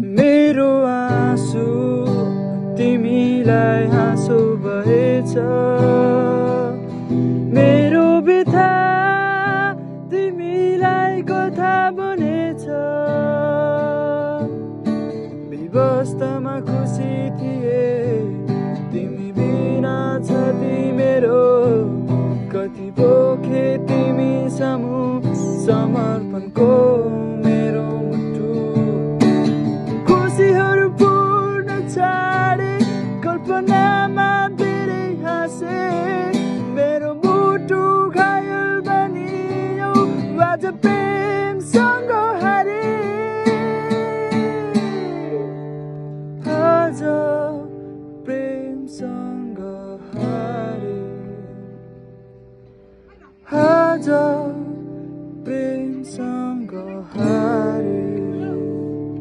मेरो आँसु तिमीलाई हाँसो भएछ, मेरो बिथा तिमीलाई कथा बनेछ। विवस्थामा खुसी थिए तिमी बिना छति मेरो, कति पोखे तिमी समूह समर्पणको